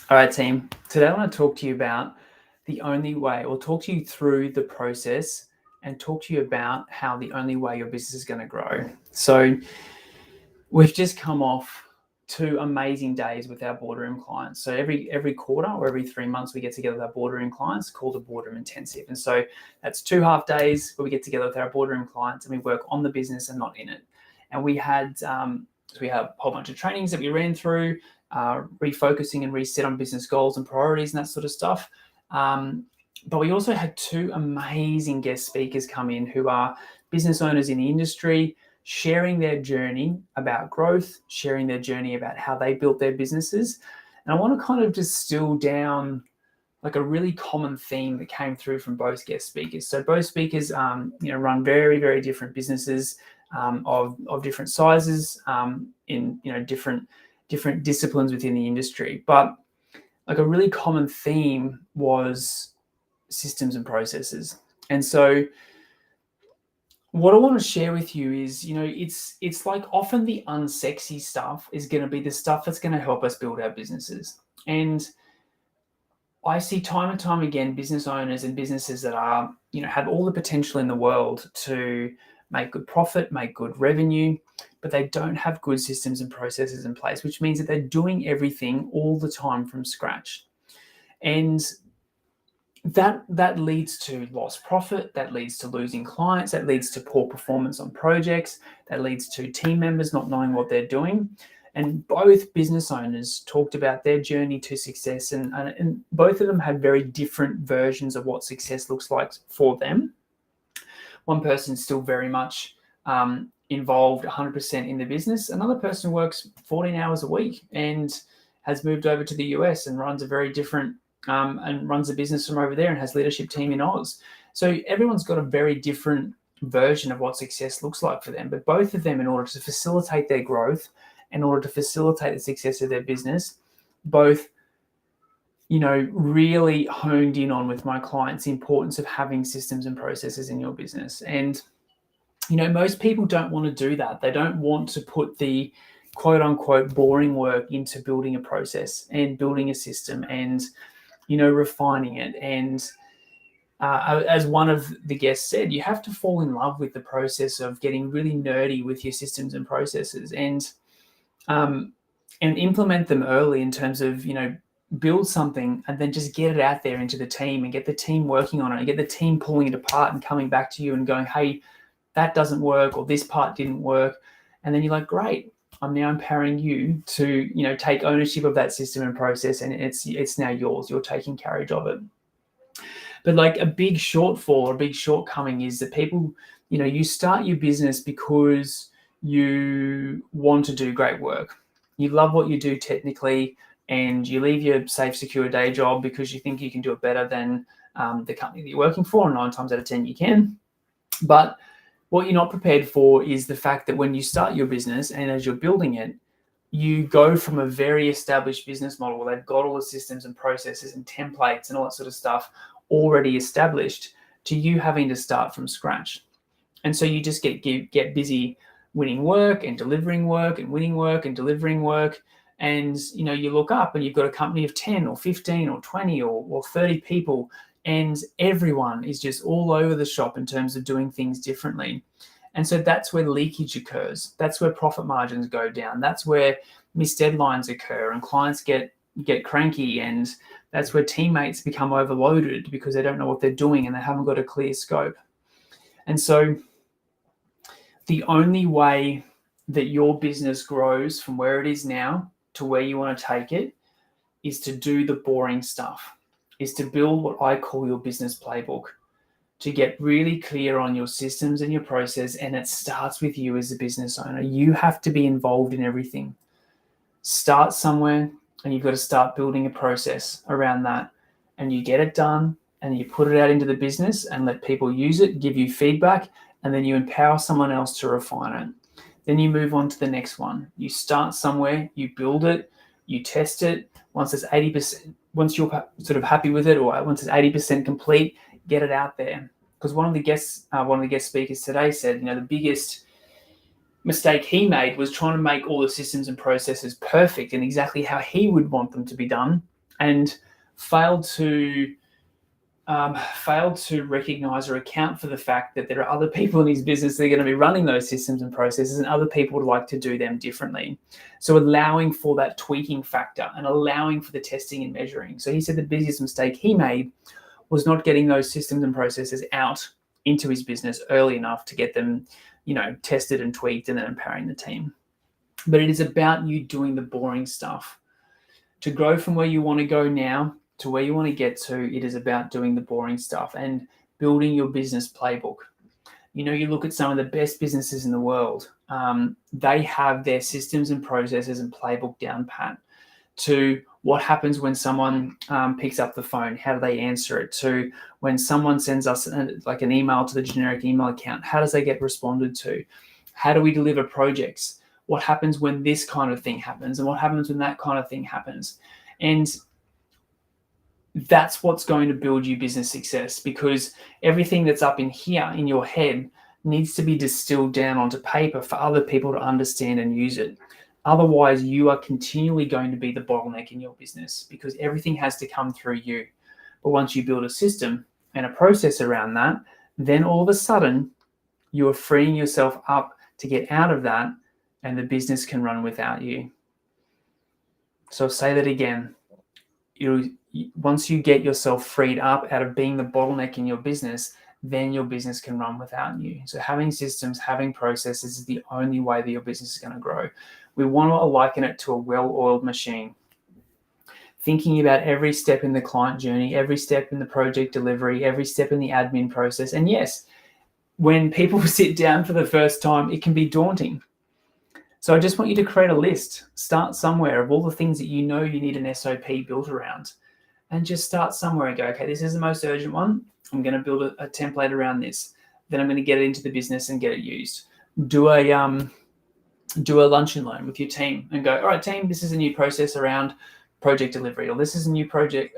All right, team. Today I want to talk to you about the only way, or talk to you through the process and talk to you about how the only way your business is going to grow. So, we've just come off 2 amazing days with our boardroom clients. So every quarter or every 3 months, we get together with our boardroom clients called a boardroom intensive. And so that's 2 half days where we get together with our boardroom clients and we work on the business and not in it. And we had a whole bunch of trainings that we ran through, refocusing and reset on business goals and priorities and that sort of stuff. But we also had 2 amazing guest speakers come in who are business owners in the industry, sharing their journey about growth, sharing their journey about how they built their businesses. And I want to kind of distill down like a really common theme that came through from both guest speakers. So both speakers, run very, very different businesses of different sizes in different disciplines within the industry. But like a really common theme was systems and processes. And so what I want to share with you is, it's like often the unsexy stuff is going to be the stuff that's going to help us build our businesses. And I see time and time again business owners and businesses that are, have all the potential in the world to make good profit, make good revenue, but they don't have good systems and processes in place, which means that they're doing everything all the time from scratch. And that leads to lost profit, that leads to losing clients, that leads to poor performance on projects, that leads to team members not knowing what they're doing. And both business owners talked about their journey to success, and both of them had very different versions of what success looks like for them. One person's still very much involved 100% in the business. Another person works 14 hours a week and has moved over to the US and runs a very different and runs a business from over there and has leadership team in Oz. So everyone's got a very different version of what success looks like for them. But both of them, in order to facilitate their growth, in order to facilitate the success of their business, both, really honed in on with my clients the importance of having systems and processes in your business. And, most people don't want to do that. They don't want to put the quote unquote boring work into building a process and building a system and refining it. And as one of the guests said, you have to fall in love with the process of getting really nerdy with your systems and processes and implement them early in terms of, build something and then just get it out there into the team and get the team working on it and get the team pulling it apart and coming back to you and going, hey, that doesn't work, or this part didn't work. And then you're like, great, I'm now empowering you to, take ownership of that system and process, and it's now yours. You're taking carriage of it. But like a big shortfall, a big shortcoming is that people, you start your business because you want to do great work. You love what you do technically, and you leave your safe, secure day job because you think you can do it better than the company that you're working for, and 9 times out of 10 you can. But what you're not prepared for is the fact that when you start your business and as you're building it, you go from a very established business model where they've got all the systems and processes and templates and all that sort of stuff already established to you having to start from scratch. And so you just get busy winning work and delivering work and winning work and delivering work. And, you look up and you've got a company of 10 or 15 or 20 or 30 people, and everyone is just all over the shop in terms of doing things differently. And so that's where leakage occurs. That's where profit margins go down. That's where missed deadlines occur and clients get cranky, and that's where teammates become overloaded because they don't know what they're doing and they haven't got a clear scope. And so the only way that your business grows from where it is now to where you want to take it is to do the boring stuff, is to build what I call your business playbook, to get really clear on your systems and your process. And it starts with you as a business owner. You have to be involved in everything. Start somewhere, and you've got to start building a process around that. And you get it done, and you put it out into the business and let people use it, give you feedback, and then you empower someone else to refine it. Then you move on to the next one. You start somewhere, you build it, you test it. Once it's 80%, once you're sort of happy with it, or once it's 80% complete, get it out there. Because one of the guest speakers today said, the biggest mistake he made was trying to make all the systems and processes perfect and exactly how he would want them to be done, and failed to recognize or account for the fact that there are other people in his business that are going to be running those systems and processes, and other people would like to do them differently. So allowing for that tweaking factor and allowing for the testing and measuring. So he said the biggest mistake he made was not getting those systems and processes out into his business early enough to get them, tested and tweaked and then empowering the team. But it is about you doing the boring stuff. To grow from where you want to go now to where you want to get to, it is about doing the boring stuff and building your business playbook. You look at some of the best businesses in the world, they have their systems and processes and playbook down pat. To what happens when someone picks up the phone, how do they answer it? To when someone sends us an email to the generic email account, how does they get responded to? How do we deliver projects? What happens when this kind of thing happens? And what happens when that kind of thing happens? And that's what's going to build you business success, because everything that's up in here in your head needs to be distilled down onto paper for other people to understand and use it. Otherwise, you are continually going to be the bottleneck in your business, because everything has to come through you. But once you build a system and a process around that, then all of a sudden you are freeing yourself up to get out of that, and the business can run without you. So I'll say that again. Once you get yourself freed up out of being the bottleneck in your business, then your business can run without you. So having systems, having processes is the only way that your business is going to grow. We want to liken it to a well-oiled machine. Thinking about every step in the client journey, every step in the project delivery, every step in the admin process. And yes, when people sit down for the first time, it can be daunting. So I just want you to create a list. Start somewhere of all the things that you need an SOP built around. And just start somewhere and go, okay, this is the most urgent one. I'm going to build a template around this. Then I'm going to get it into the business and get it used. Do a lunch and learn with your team and go, all right, team, this is a new process around project delivery, or this is a new project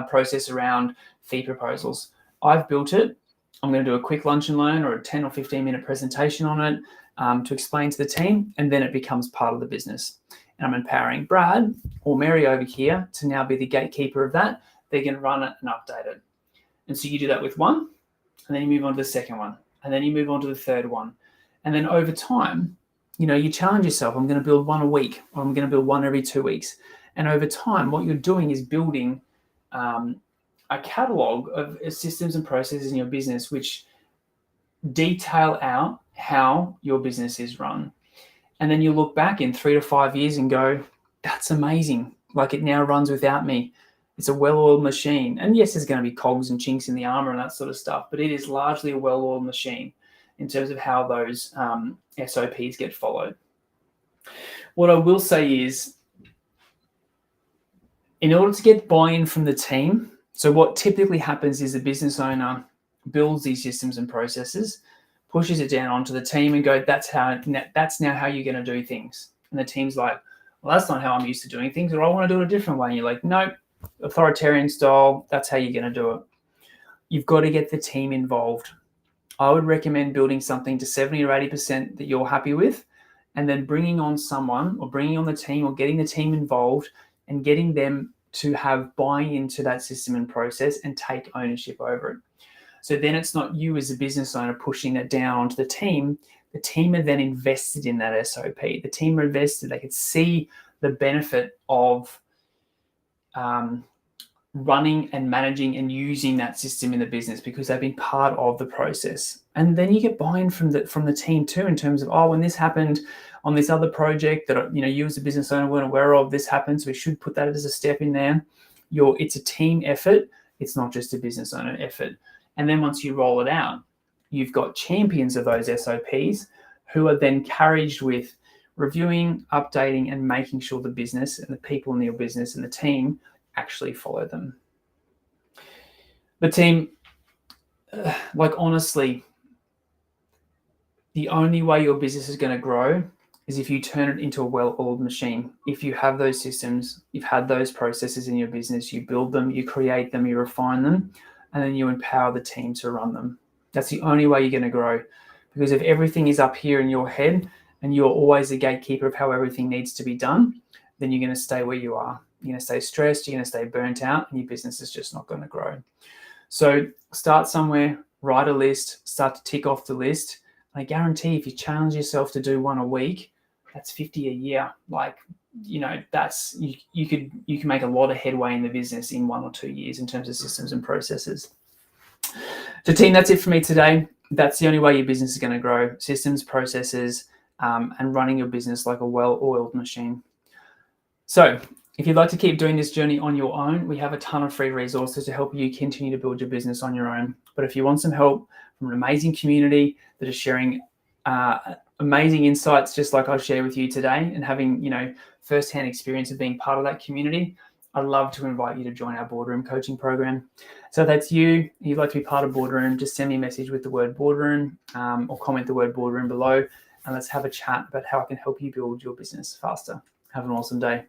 process around fee proposals. I've built it. I'm going to do a quick lunch and learn or a 10 or 15 minute presentation on it to explain to the team, and then it becomes part of the business. And I'm empowering Brad or Mary over here to now be the gatekeeper of that. They're going to run it and update it. And so you do that with one, and then you move on to the second one, and then you move on to the third one. And then over time, you challenge yourself. I'm going to build one a week, or I'm going to build one every 2 weeks. And over time, what you're doing is building a catalog of systems and processes in your business which detail out how your business is run. And then you look back in 3 to 5 years and go, that's amazing. Like, it now runs without me. It's a well-oiled machine. And yes, there's going to be cogs and chinks in the armor and that sort of stuff, but it is largely a well-oiled machine in terms of how those SOPs get followed. What I will say is, in order to get buy-in from the team, so what typically happens is the business owner builds these systems and processes, pushes it down onto the team and go, that's now how you're going to do things. And the team's like, well, that's not how I'm used to doing things, or I want to do it a different way. And you're like, nope, authoritarian style, that's how you're going to do it. You've got to get the team involved. I would recommend building something to 70 or 80% that you're happy with, and then bringing on someone or bringing on the team or getting the team involved and getting them to have buy-in to that system and process and take ownership over it. So then it's not you as a business owner pushing that down onto the team. The team are then invested in that SOP. The team are invested. They could see the benefit of running and managing and using that system in the business because they've been part of the process. And then you get buy-in from the team too, in terms of, oh, when this happened on this other project that you as a business owner weren't aware of, this happened, so we should put that as a step in there. It's a team effort. It's not just a business owner effort. And then once you roll it out, you've got champions of those SOPs who are then encouraged with reviewing, updating, and making sure the business and the people in your business and the team actually follow them. The team, honestly, the only way your business is going to grow is if you turn it into a well-oiled machine. If you have those systems, you've had those processes in your business, you build them, you create them, you refine them, and then you empower the team to run them. That's the only way you're going to grow. Because if everything is up here in your head and you're always the gatekeeper of how everything needs to be done, then you're going to stay where you are. You're going to stay stressed, you're going to stay burnt out, and your business is just not going to grow. So start somewhere, write a list, start to tick off the list. I guarantee if you challenge yourself to do one a week, that's 50 a year. Like, that's you can make a lot of headway in the business in 1 or 2 years in terms of systems and processes. So team, that's it for me today. That's the only way your business is going to grow: systems, processes, and running your business like a well-oiled machine. So if you'd like to keep doing this journey on your own, we have a ton of free resources to help you continue to build your business on your own. But if you want some help from an amazing community that is sharing amazing insights, just like I'll share with you today, and having firsthand experience of being part of that community, I'd love to invite you to join our Boardroom coaching program. So if that's you, you'd like to be part of Boardroom, just send me a message with the word Boardroom or comment the word Boardroom below, and let's have a chat about how I can help you build your business faster. Have an awesome day.